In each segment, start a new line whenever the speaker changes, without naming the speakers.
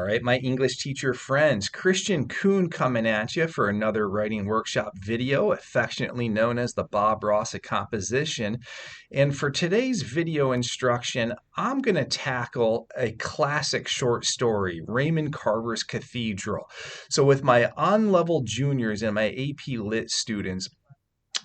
right, my English teacher friends, Christian Kuhn coming at you for another writing workshop video, affectionately known as the Bob Ross of composition. And for today's video instruction, I'm going to tackle a classic short story, Raymond Carver's Cathedral. So with my on-level juniors and my AP Lit students,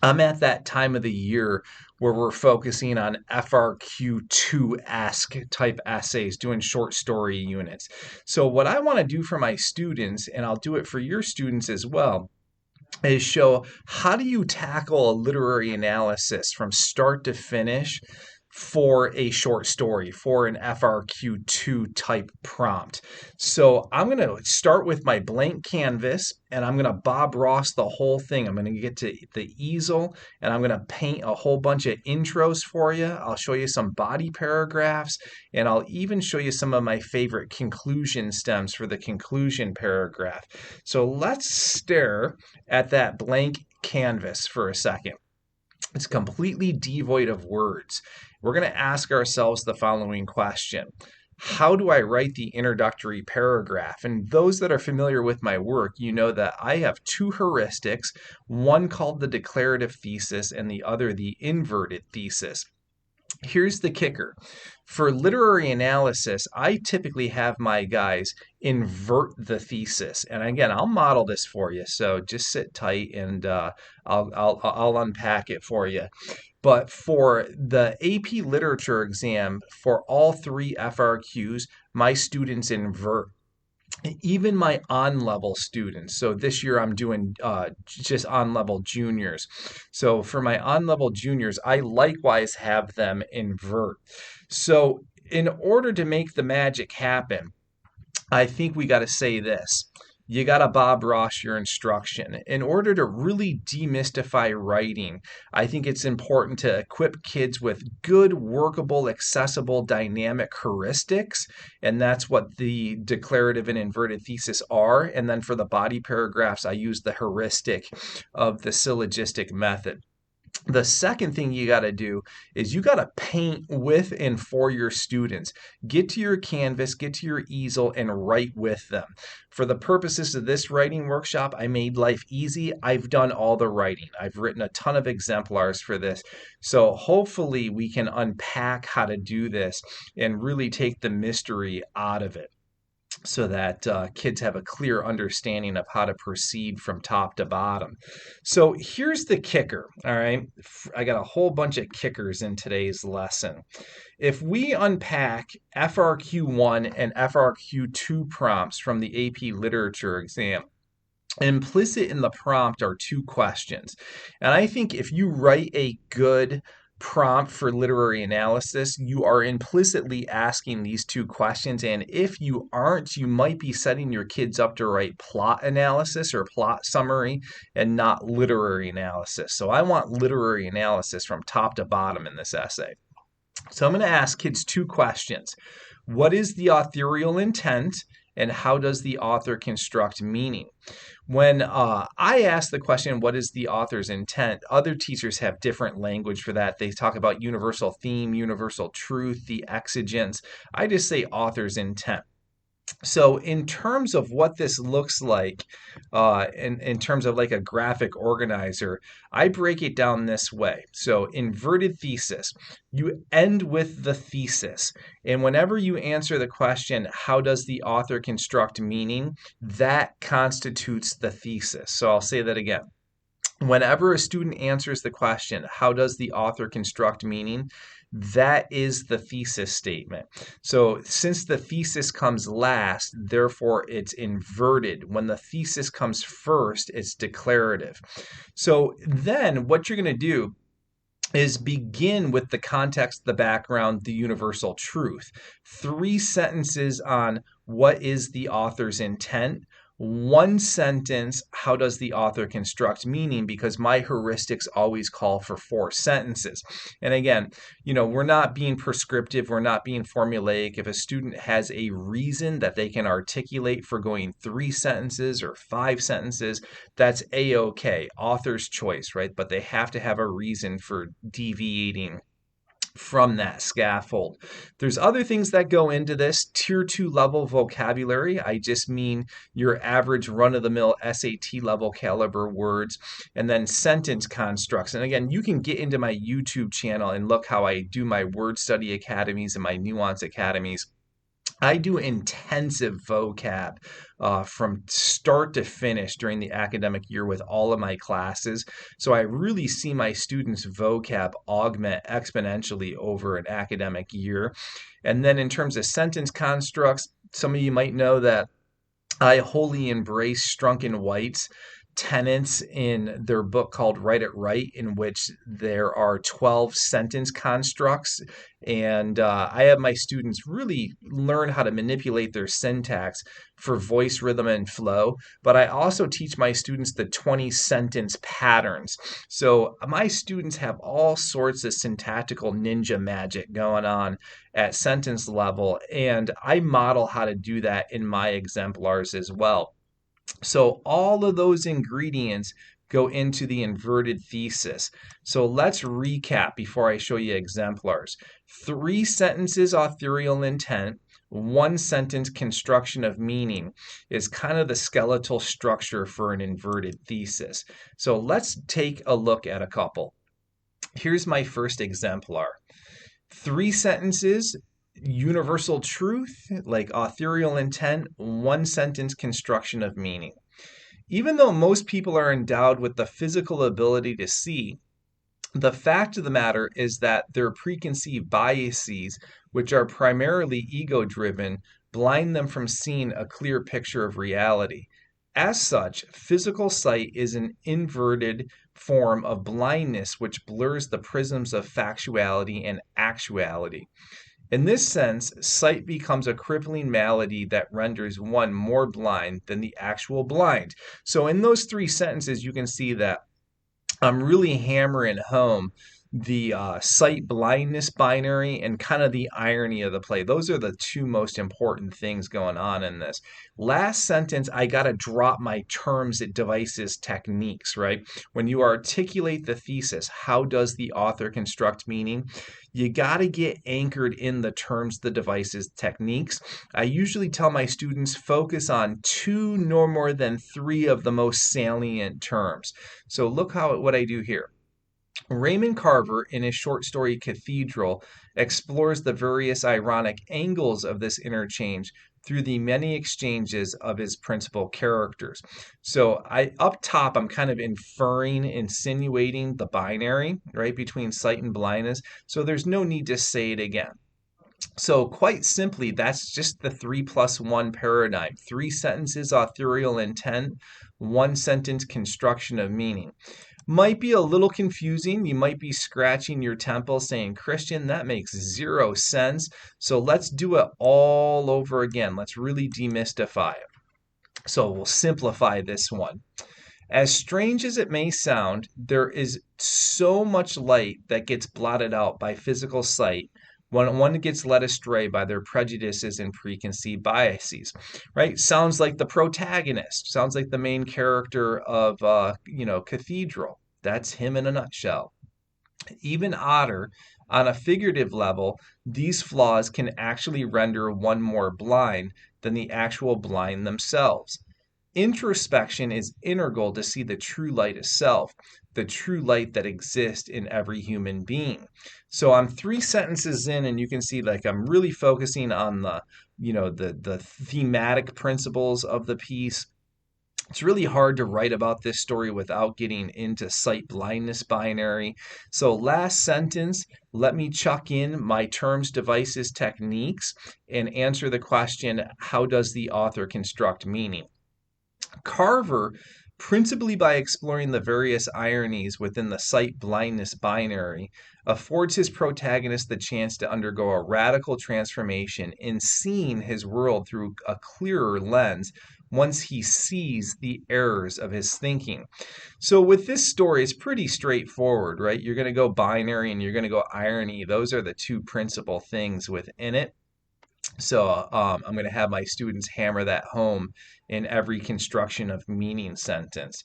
I'm at that time of the year where we're focusing on FRQ2-esque type essays, doing short story units. So what I want to do for my students, and I'll do it for your students as well, is show how do you tackle a literary analysis from start to finish for a short story, for an FRQ2 type prompt. So I'm going to start with my blank canvas and I'm going to Bob Ross the whole thing. I'm going to get to the easel and I'm going to paint a whole bunch of intros for you. I'll show you some body paragraphs and I'll even show you some of my favorite conclusion stems for the conclusion paragraph. So let's stare at that blank canvas for a second. It's completely devoid of words. We're going to ask ourselves the following question. How do I write the introductory paragraph? And those that are familiar with my work, you know that I have two heuristics, one called the declarative thesis and the other the inverted thesis. Here's the kicker. For literary analysis, I typically have my guys invert the thesis. And again, I'll model this for you. So just sit tight and I'll unpack it for you. But for the AP Literature exam, for all three FRQs, my students invert. Even my on-level students. So this year I'm doing just on-level juniors. So for my on-level juniors, I likewise have them invert. So in order to make the magic happen, I think we got to say this. You got to Bob Ross your instruction. In order to really demystify writing, I think it's important to equip kids with good, workable, accessible, dynamic heuristics. And that's what the declarative and inverted thesis are. And then for the body paragraphs, I use the heuristic of the syllogistic method. The second thing you got to do is you got to paint with and for your students. Get to your canvas, get to your easel, and write with them. For the purposes of this writing workshop, I made life easy. I've done all the writing. I've written a ton of exemplars for this. So hopefully we can unpack how to do this and really take the mystery out of it, so that kids have a clear understanding of how to proceed from top to bottom. So here's the kicker, all right? I got a whole bunch of kickers in today's lesson. If we unpack FRQ1 and FRQ2 prompts from the AP Literature exam, implicit in the prompt are two questions. And I think if you write a good prompt for literary analysis, you are implicitly asking these two questions. And if you aren't, you might be setting your kids up to write plot analysis or plot summary and not literary analysis. So I want literary analysis from top to bottom in this essay. So I'm going to ask kids two questions. What is the authorial intent? And how does the author construct meaning? When I ask the question, what is the author's intent? Other teachers have different language for that. They talk about universal theme, universal truth, the exigence. I just say author's intent. So in terms of what this looks like, in terms of like a graphic organizer, I break it down this way. So inverted thesis, you end with the thesis. And whenever you answer the question, how does the author construct meaning? That constitutes the thesis. So I'll say that again. Whenever a student answers the question, how does the author construct meaning? That is the thesis statement. So since the thesis comes last, therefore it's inverted. When the thesis comes first, it's declarative. So then what you're going to do is begin with the context, the background, the universal truth. 3 sentences on what is the author's intent. 1 sentence, how does the author construct meaning? Because my heuristics always call for 4 sentences. And again, we're not being prescriptive, we're not being formulaic. If a student has a reason that they can articulate for going 3 sentences or 5 sentences, that's a-okay, author's choice, right? But they have to have a reason for deviating from that scaffold. There's other things that go into this. Tier 2 level vocabulary. I just mean your average run-of-the-mill SAT level caliber words. And then sentence constructs. And again, you can get into my YouTube channel and look how I do my word study academies and my nuance academies. I do intensive vocab from start to finish during the academic year with all of my classes. So I really see my students' vocab augment exponentially over an academic year. And then in terms of sentence constructs, some of you might know that I wholly embrace Strunk White's tenets in their book called Write It Right, in which there are 12 sentence constructs. And I have my students really learn how to manipulate their syntax for voice, rhythm, and flow. But I also teach my students the 20 sentence patterns. So my students have all sorts of syntactical ninja magic going on at sentence level. And I model how to do that in my exemplars as well. So all of those ingredients go into the inverted thesis. So let's recap before I show you exemplars. 3 sentences authorial intent, 1 sentence construction of meaning is kind of the skeletal structure for an inverted thesis. So let's take a look at a couple. Here's my first exemplar. 3 sentences, universal truth, like authorial intent, 1 sentence construction of meaning. Even though most people are endowed with the physical ability to see, the fact of the matter is that their preconceived biases, which are primarily ego-driven, blind them from seeing a clear picture of reality. As such, physical sight is an inverted form of blindness which blurs the prisms of factuality and actuality. In this sense, sight becomes a crippling malady that renders one more blind than the actual blind. So in those 3 sentences, you can see that I'm really hammering home the sight blindness binary and kind of the irony of the play. Those are the 2 most important things going on in this. Last sentence, I got to drop my terms, devices, techniques, right? When you articulate the thesis, how does the author construct meaning? You got to get anchored in the terms, the devices, techniques. I usually tell my students focus on 2, no more than 3 of the most salient terms. So look what I do here. Raymond Carver, in his short story Cathedral, explores the various ironic angles of this interchange through the many exchanges of his principal characters. So up top, I'm kind of insinuating the binary, right, between sight and blindness. So there's no need to say it again. So quite simply, that's just the 3+1 paradigm. 3 sentences authorial intent, 1 sentence construction of meaning. Might be a little confusing. You might be scratching your temple saying, Christian, that makes 0 sense. So let's do it all over again. Let's really demystify it. So we'll simplify this one. As strange as it may sound, there is so much light that gets blotted out by physical sight when one gets led astray by their prejudices and preconceived biases, right? Sounds like the protagonist, sounds like the main character of, Cathedral. That's him in a nutshell. Even odder, on a figurative level, these flaws can actually render one more blind than the actual blind themselves. Introspection is integral to see the true light of self, the true light that exists in every human being. So I'm 3 sentences in, and you can see like I'm really focusing on the thematic principles of the piece. It's really hard to write about this story without getting into sight blindness binary. So last sentence, let me chuck in my terms, devices, techniques, and answer the question, how does the author construct meaning? Carver, principally by exploring the various ironies within the sight blindness binary, affords his protagonist the chance to undergo a radical transformation in seeing his world through a clearer lens once he sees the errors of his thinking. So with this story, it's pretty straightforward, right? You're going to go binary and you're going to go irony. Those are the 2 principal things within it. So I'm going to have my students hammer that home in every construction of meaning sentence.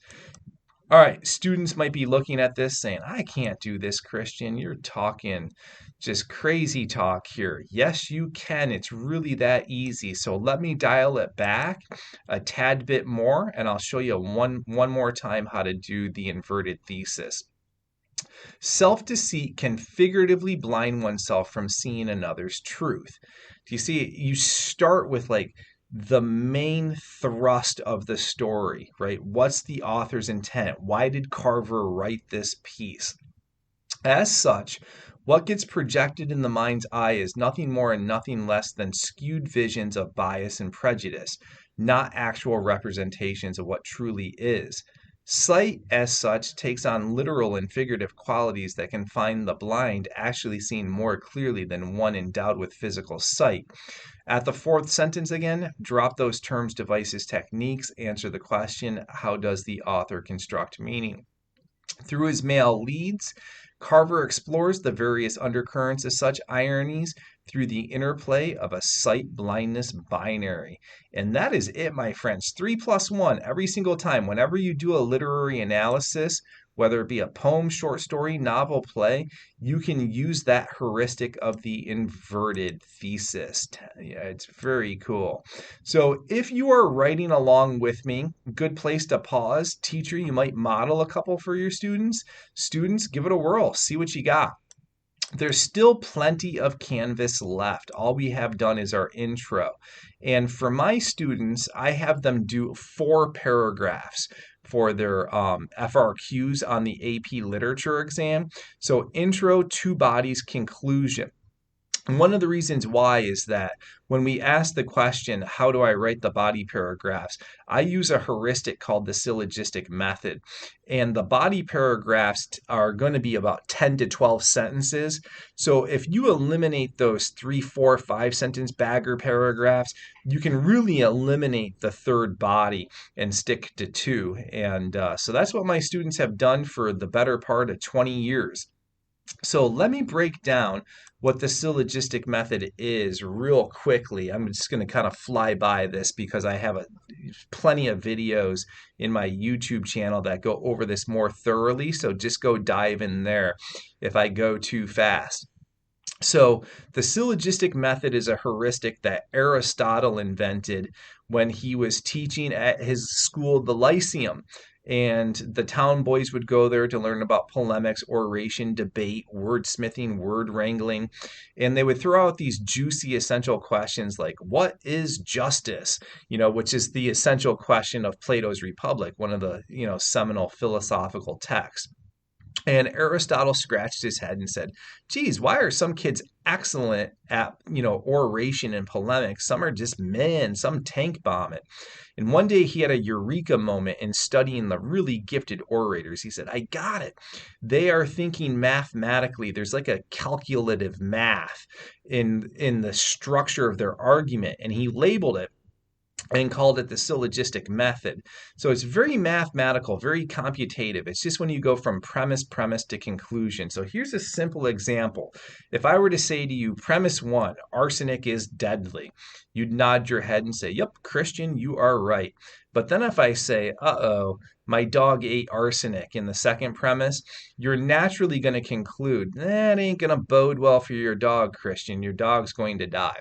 All right, students might be looking at this saying, I can't do this, Christian. You're talking just crazy talk here. Yes, you can. It's really that easy. So let me dial it back a tad bit more, and I'll show you one more time how to do the inverted thesis. Self-deceit can figuratively blind oneself from seeing another's truth. Do you see? You start with like the main thrust of the story, right? What's the author's intent? Why did Carver write this piece? As such, what gets projected in the mind's eye is nothing more and nothing less than skewed visions of bias and prejudice, not actual representations of what truly is. Sight, as such, takes on literal and figurative qualities that can find the blind actually seeing more clearly than one endowed with physical sight. At the fourth sentence again, drop those terms, devices, techniques, answer the question, how does the author construct meaning? Through his male leads, Carver explores the various undercurrents of such ironies through the interplay of a sight blindness binary. And that is it, my friends. 3+1 every single time. Whenever you do a literary analysis, whether it be a poem, short story, novel, play, you can use that heuristic of the inverted thesis. Yeah, it's very cool. So if you are writing along with me, good place to pause. Teacher, you might model a couple for your students. Students, give it a whirl. See what you got. There's still plenty of canvas left. All we have done is our intro. And for my students, I have them do 4 paragraphs for their FRQs on the AP Literature exam. So intro, 2 bodies, conclusion. And one of the reasons why is that when we ask the question, how do I write the body paragraphs? I use a heuristic called the syllogistic method. And the body paragraphs are going to be about 10 to 12 sentences. So if you eliminate those 3, 4, 5 sentence bagger paragraphs, you can really eliminate the third body and stick to 2. And so that's what my students have done for the better part of 20 years. So let me break down what the syllogistic method is real quickly. I'm just going to kind of fly by this because I have plenty of videos in my YouTube channel that go over this more thoroughly. So just go dive in there if I go too fast. So the syllogistic method is a heuristic that Aristotle invented when he was teaching at his school, the Lyceum. And the town boys would go there to learn about polemics, oration, debate, wordsmithing, word wrangling. And they would throw out these juicy essential questions like, what is justice? Which is the essential question of Plato's Republic, one of the, seminal philosophical texts. And Aristotle scratched his head and said, geez, why are some kids excellent at, oration and polemics? Some are just men, some tank bomb it. And one day he had a eureka moment in studying the really gifted orators. He said, I got it. They are thinking mathematically. There's like a calculative math in the structure of their argument. And he labeled it and called it the syllogistic method. So it's very mathematical, very computative. It's just when you go from premise to conclusion. So here's a simple example. If I were to say to you, premise 1, arsenic is deadly, you'd nod your head and say, yep, Christian, you are right. But then if I say, uh-oh, my dog ate arsenic in the second premise, you're naturally going to conclude, that ain't going to bode well for your dog, Christian. Your dog's going to die.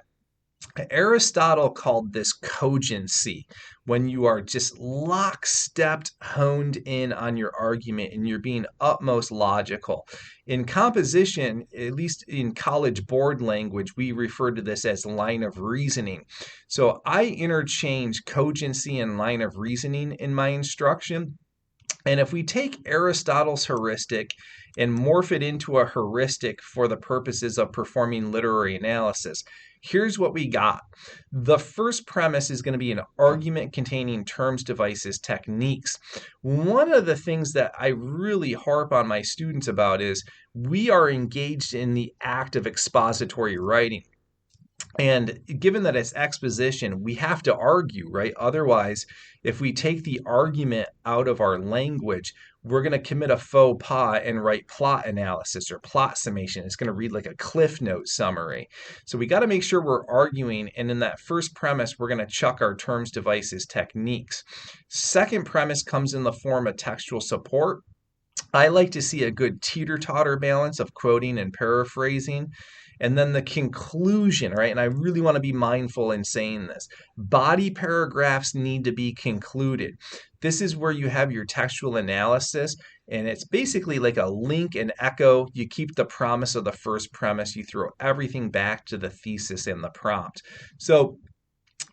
Aristotle called this cogency, when you are just lockstep honed in on your argument and you're being utmost logical. In composition, at least in college board language, we refer to this as line of reasoning. So I interchange cogency and line of reasoning in my instruction. And if we take Aristotle's heuristic and morph it into a heuristic for the purposes of performing literary analysis, here's what we got. The first premise is going to be an argument containing terms, devices, techniques. One of the things that I really harp on my students about is we are engaged in the act of expository writing. And given that it's exposition, we have to argue, right? Otherwise, if we take the argument out of our language, we're going to commit a faux pas and write plot analysis or plot summation. It's going to read like a Cliff Note summary. So we got to make sure we're arguing. And in that first premise, we're going to chuck our terms, devices, techniques. Second premise comes in the form of textual support. I like to see a good teeter-totter balance of quoting and paraphrasing. And then the conclusion, right? And I really want to be mindful in saying this. Body paragraphs need to be concluded. This is where you have your textual analysis, and it's basically like a link and echo. You keep the promise of the first premise. You throw everything back to the thesis and the prompt. So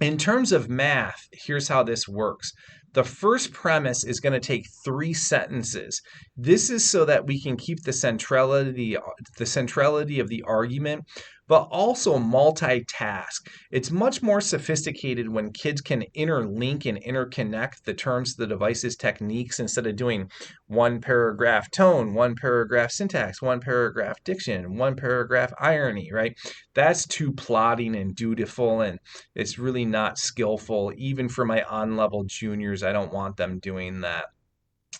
in terms of math, here's how this works. The first premise is going to take 3 sentences. This is so that we can keep the centrality of the argument, but also multitask. It's much more sophisticated when kids can interlink and interconnect the terms, the devices, techniques, instead of doing one paragraph tone, one paragraph syntax, one paragraph diction, one paragraph irony, right? That's too plotting and dutiful, and it's really not skillful. Even for my on-level juniors, I don't want them doing that.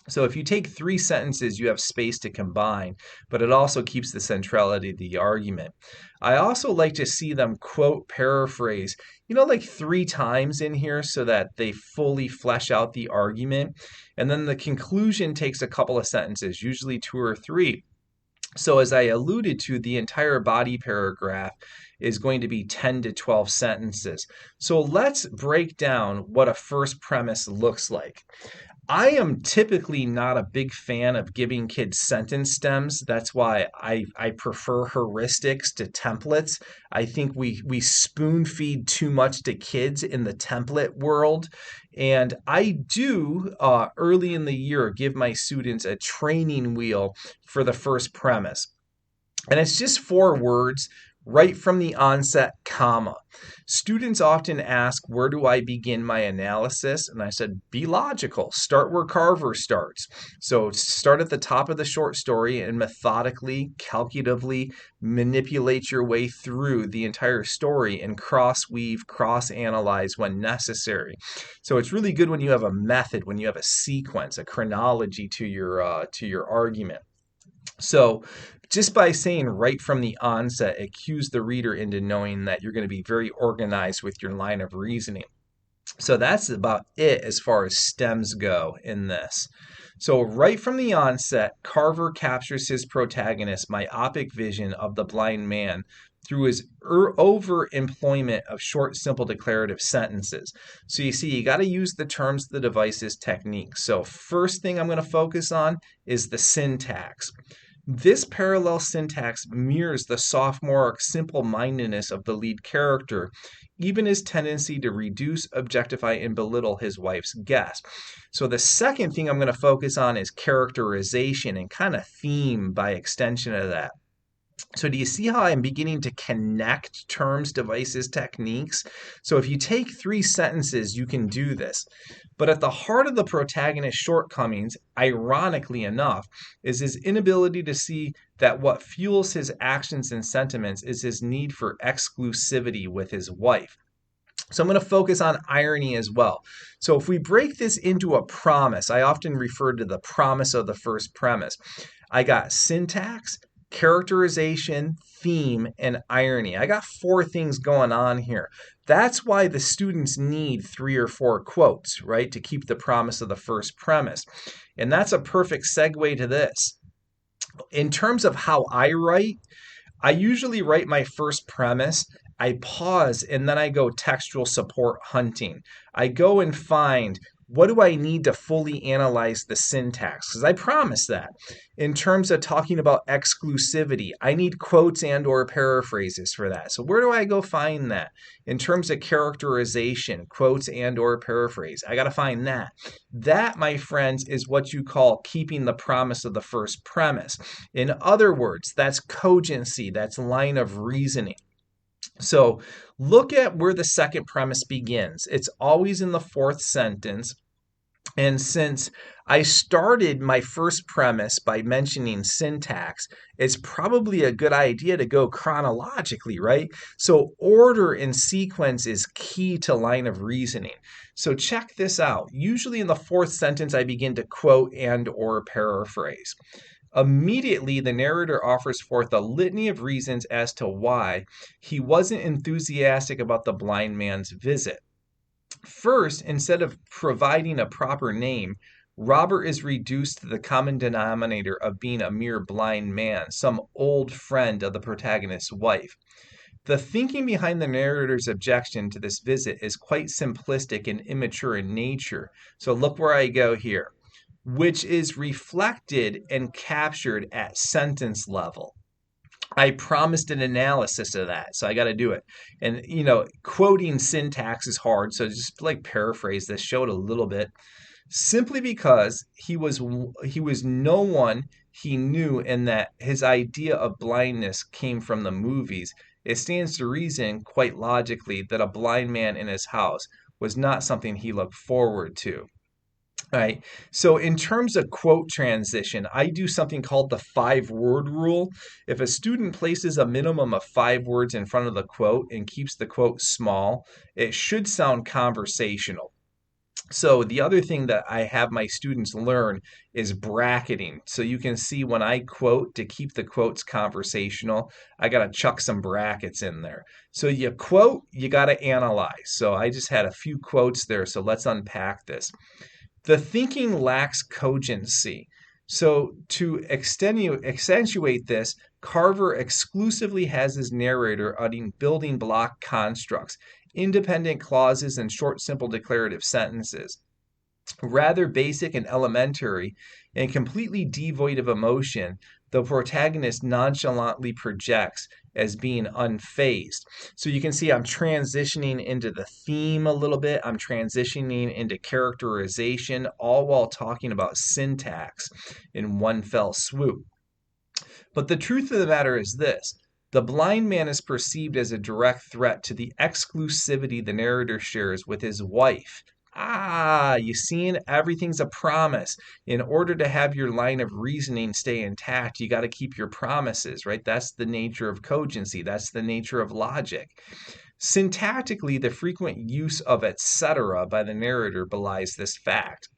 So if you take 3 sentences, you have space to combine, but it also keeps the centrality of the argument. I also like to see them quote, paraphrase, like 3 times in here so that they fully flesh out the argument. And then the conclusion takes a couple of sentences, usually 2 or 3. So as I alluded to, the entire body paragraph is going to be 10 to 12 sentences. So let's break down what a first premise looks like. I am typically not a big fan of giving kids sentence stems. That's why I prefer heuristics to templates. I think we spoon feed too much to kids in the template world. And I do, early in the year, give my students a training wheel for the first premise. And it's just 4 words. Right from the onset, comma. Students often ask, where do I begin my analysis? And I said, be logical. Start where Carver starts. So start at the top of the short story and methodically, calculatively manipulate your way through the entire story and cross-weave, cross-analyze when necessary. So it's really good when you have a method, when you have a sequence, a chronology to your argument. So just by saying right from the onset, it cues the reader into knowing that you're going to be very organized with your line of reasoning. So that's about it as far as stems go in this. So right from the onset, Carver captures his protagonist's myopic vision of the blind man through his overemployment of short, simple declarative sentences. So you see, you got to use the terms, the devices, techniques. So first thing I'm going to focus on is the syntax. This parallel syntax mirrors the sophomoric simple-mindedness of the lead character, even his tendency to reduce, objectify, and belittle his wife's guess. So the second thing I'm going to focus on is characterization and kind of theme by extension of that. So do you see how I'm beginning to connect terms, devices, techniques? So if you take 3 sentences, you can do this. But at the heart of the protagonist's shortcomings, ironically enough, is his inability to see that what fuels his actions and sentiments is his need for exclusivity with his wife. So I'm going to focus on irony as well. So if we break this into a promise, I often refer to the promise of the first premise. I got syntax, characterization, theme, and irony. I got 4 things going on here. That's why the students need 3 or 4 quotes, right, to keep the promise of the first premise. And that's a perfect segue to this. In terms of how I write, I usually write my first premise, I pause, and then I go textual support hunting. I go and find, what do I need to fully analyze the syntax? Because I promise that. In terms of talking about exclusivity, I need quotes and or paraphrases for that. So where do I go find that? In terms of characterization, quotes and or paraphrase, I got to find that. That, my friends, is what you call keeping the promise of the first premise. In other words, that's cogency, that's line of reasoning. So look at where the second premise begins. It's always in the 4th sentence. And since I started my first premise by mentioning syntax, it's probably a good idea to go chronologically, right? So order and sequence is key to line of reasoning. So check this out. Usually in the fourth sentence, I begin to quote and or paraphrase. Immediately, the narrator offers forth a litany of reasons as to why he wasn't enthusiastic about the blind man's visit. First, instead of providing a proper name, Robert is reduced to the common denominator of being a mere blind man, some old friend of the protagonist's wife. The thinking behind the narrator's objection to this visit is quite simplistic and immature in nature. So look where I go here, which is reflected and captured at sentence level. I promised an analysis of that, so I got to do it. And quoting syntax is hard, so just like paraphrase this, show it a little bit. Simply because he was no one he knew, and that his idea of blindness came from the movies. It stands to reason, quite logically, that a blind man in his house was not something he looked forward to. All right. So in terms of quote transition, I do something called the 5-word rule. If a student places a minimum of 5 words in front of the quote and keeps the quote small, it should sound conversational. So the other thing that I have my students learn is bracketing. So you can see when I quote, to keep the quotes conversational, I got to chuck some brackets in there. So you quote, you got to analyze. So I just had a few quotes there. So let's unpack this. The thinking lacks cogency. So to accentuate this, Carver exclusively has his narrator utting building block constructs, independent clauses, and short, simple declarative sentences. Rather basic and elementary, and completely devoid of emotion, the protagonist nonchalantly projects as being unfazed. So you can see I'm transitioning into the theme a little bit. I'm transitioning into characterization, all while talking about syntax in one fell swoop. But the truth of the matter is this. The blind man is perceived as a direct threat to the exclusivity the narrator shares with his wife. You seen? Everything's a promise. In order to have your line of reasoning stay intact, you got to keep your promises, right? That's the nature of cogency. That's the nature of logic. Syntactically, the frequent use of etc. by the narrator belies this fact.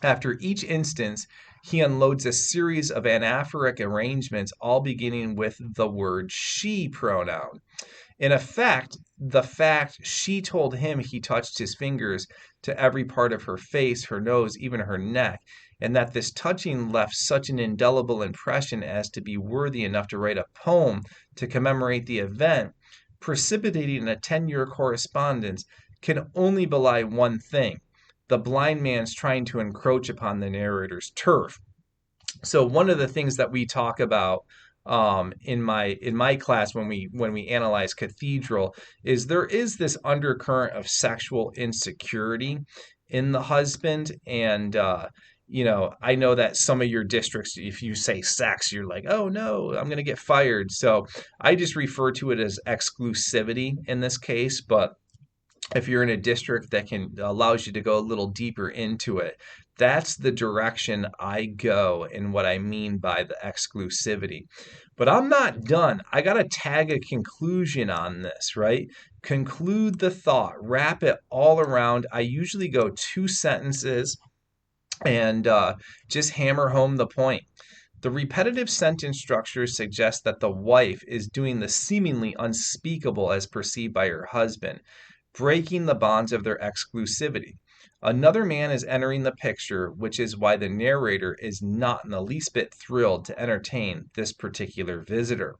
After each instance, he unloads a series of anaphoric arrangements, all beginning with the word she pronoun. In effect, the fact she told him he touched his fingers to every part of her face, her nose, even her neck, and that this touching left such an indelible impression as to be worthy enough to write a poem to commemorate the event, precipitating a 10-year correspondence, can only belie one thing. The blind man's trying to encroach upon the narrator's turf. So one of the things that we talk about in my class when we analyze Cathedral is there is this undercurrent of sexual insecurity in the husband, and I know that some of your districts, if you say sex, you're like, oh no, I'm going to get fired. So I just refer to it as exclusivity in this case, but if you're in a district that allows you to go a little deeper into it, that's the direction I go and what I mean by the exclusivity. But I'm not done. I got to tag a conclusion on this, right? Conclude the thought, wrap it all around. I usually go 2 sentences and just hammer home the point. The repetitive sentence structure suggests that the wife is doing the seemingly unspeakable as perceived by her husband, breaking the bonds of their exclusivity. Another man is entering the picture, which is why the narrator is not in the least bit thrilled to entertain this particular visitor.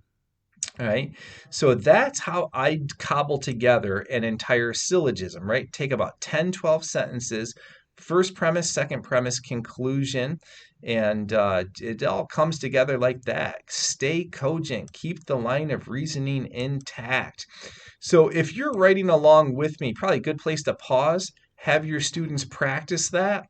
All right. So that's how I cobble together an entire syllogism, right? Take about 10, 12 sentences, first premise, second premise, conclusion, and it all comes together like that. Stay cogent, keep the line of reasoning intact. So if you're writing along with me, probably a good place to pause, have your students practice that.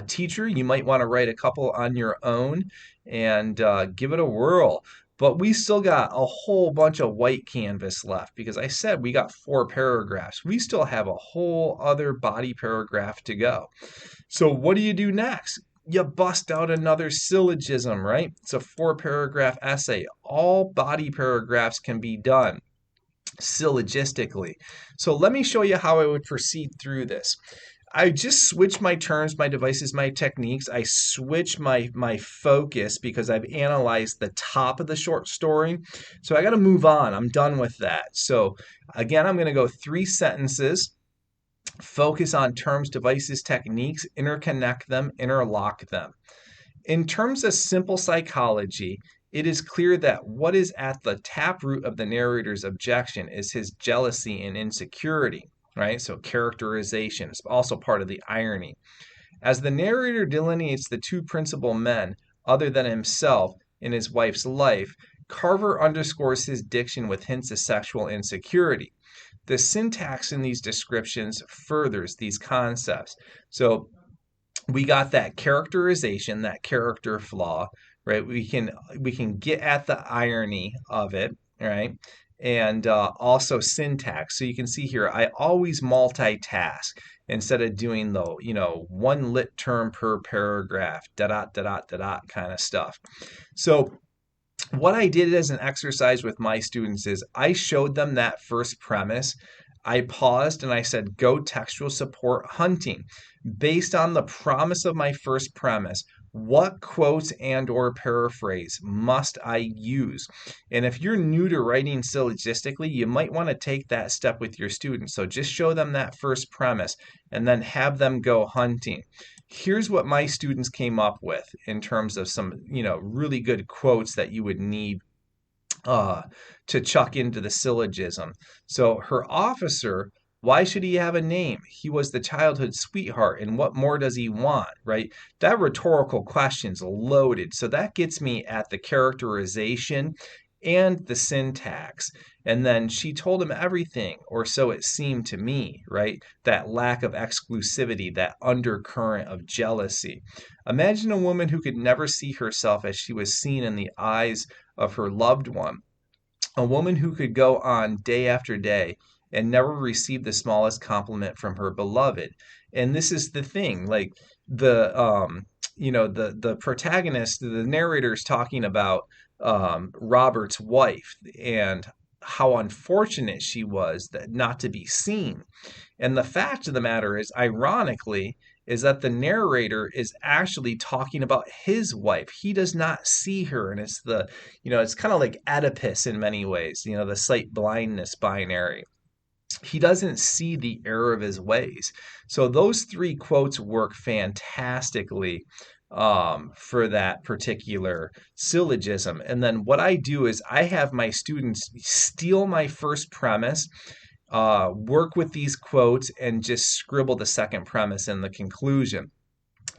Teacher, you might want to write a couple on your own and give it a whirl. But we still got a whole bunch of white canvas left because I said we got 4 paragraphs. We still have a whole other body paragraph to go. So what do you do next? You bust out another syllogism, right? It's a 4 paragraph essay. All body paragraphs can be done syllogistically. So let me show you how I would proceed through this. I just switch my terms, my devices, my techniques. I switch my focus because I've analyzed the top of the short story. So I got to move on. I'm done with that. So again, I'm going to go 3 sentences, focus on terms, devices, techniques, interconnect them, interlock them. In terms of simple psychology, it is clear that what is at the taproot of the narrator's objection is his jealousy and insecurity, right? So characterization is also part of the irony. As the narrator delineates the 2 principal men, other than himself, in his wife's life, Carver underscores his diction with hints of sexual insecurity. The syntax in these descriptions furthers these concepts. So we got that characterization, that character flaw, right? We can get at the irony of it, right? And also syntax. So you can see here, I always multitask instead of doing the, 1 lit term per paragraph, dot kind of stuff. So what I did as an exercise with my students is I showed them that first premise. I paused and I said, go textual support hunting. Based on the promise of my first premise, what quotes and or paraphrase must I use? And if you're new to writing syllogistically, you might want to take that step with your students. So just show them that first premise and then have them go hunting. Here's what my students came up with in terms of some, really good quotes that you would need to chuck into the syllogism. So her officer, why should he have a name? He was the childhood sweetheart, and what more does he want, right? That rhetorical question's loaded. So that gets me at the characterization and the syntax. And then she told him everything, or so it seemed to me, right? That lack of exclusivity, that undercurrent of jealousy. Imagine a woman who could never see herself as she was seen in the eyes of her loved one. A woman who could go on day after day and never receive the smallest compliment from her beloved. And this is the thing, like the protagonist, the narrator is talking about Robert's wife and how unfortunate she was that not to be seen. And the fact of the matter is, ironically, is that the narrator is actually talking about his wife. He does not see her. And it's kind of like Oedipus in many ways, the sight blindness binary. He doesn't see the error of his ways. So those 3 quotes work fantastically for that particular syllogism. And then what I do is I have my students steal my first premise, work with these quotes, and just scribble the second premise in the conclusion.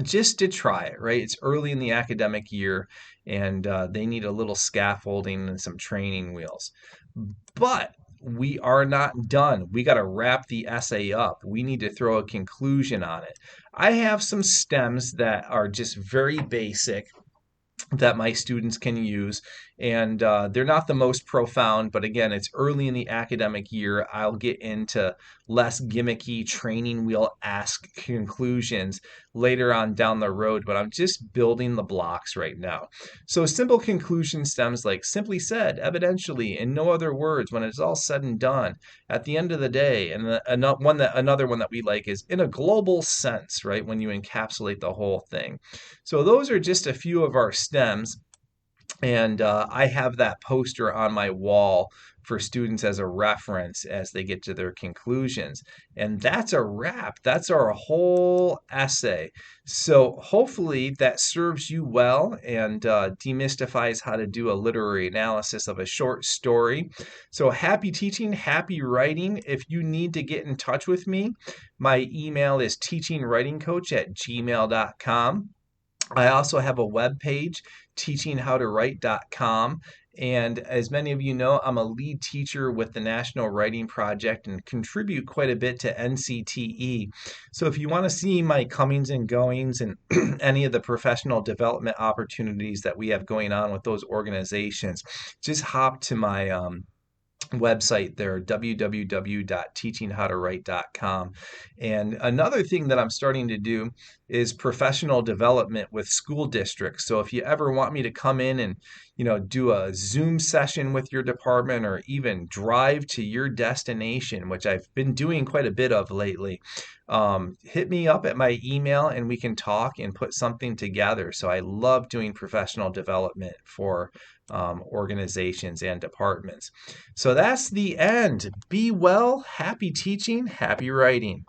Just to try it, right? It's early in the academic year, and they need a little scaffolding and some training wheels. But we are not done. We got to wrap the essay up. We need to throw a conclusion on it. I have some stems that are just very basic that my students can use, and they're not the most profound, but again, it's early in the academic year. I'll get into less gimmicky training wheel-esque conclusions later on down the road, but I'm just building the blocks right now. So simple conclusion stems like, simply said, evidentially, in no other words, when it's all said and done, at the end of the day. And another one that we like is in a global sense, right, when you encapsulate the whole thing. So those are just a few of our stems, and I have that poster on my wall for students as a reference as they get to their conclusions. And that's a wrap. That's our whole essay. So hopefully that serves you well and demystifies how to do a literary analysis of a short story. So happy teaching, happy writing. If you need to get in touch with me, my email is teachingwritingcoach@gmail.com. I also have a webpage, teachinghowtowrite.com, And as many of you know, I'm a lead teacher with the National Writing Project and contribute quite a bit to NCTE. So if you want to see my comings and goings and any of the professional development opportunities that we have going on with those organizations, just hop to my website there, www.teachinghowtowrite.com. And another thing that I'm starting to do is professional development with school districts. So if you ever want me to come in and, do a Zoom session with your department or even drive to your destination, which I've been doing quite a bit of lately, hit me up at my email and we can talk and put something together. So I love doing professional development for organizations and departments. So that's the end. Be well, happy teaching, happy writing.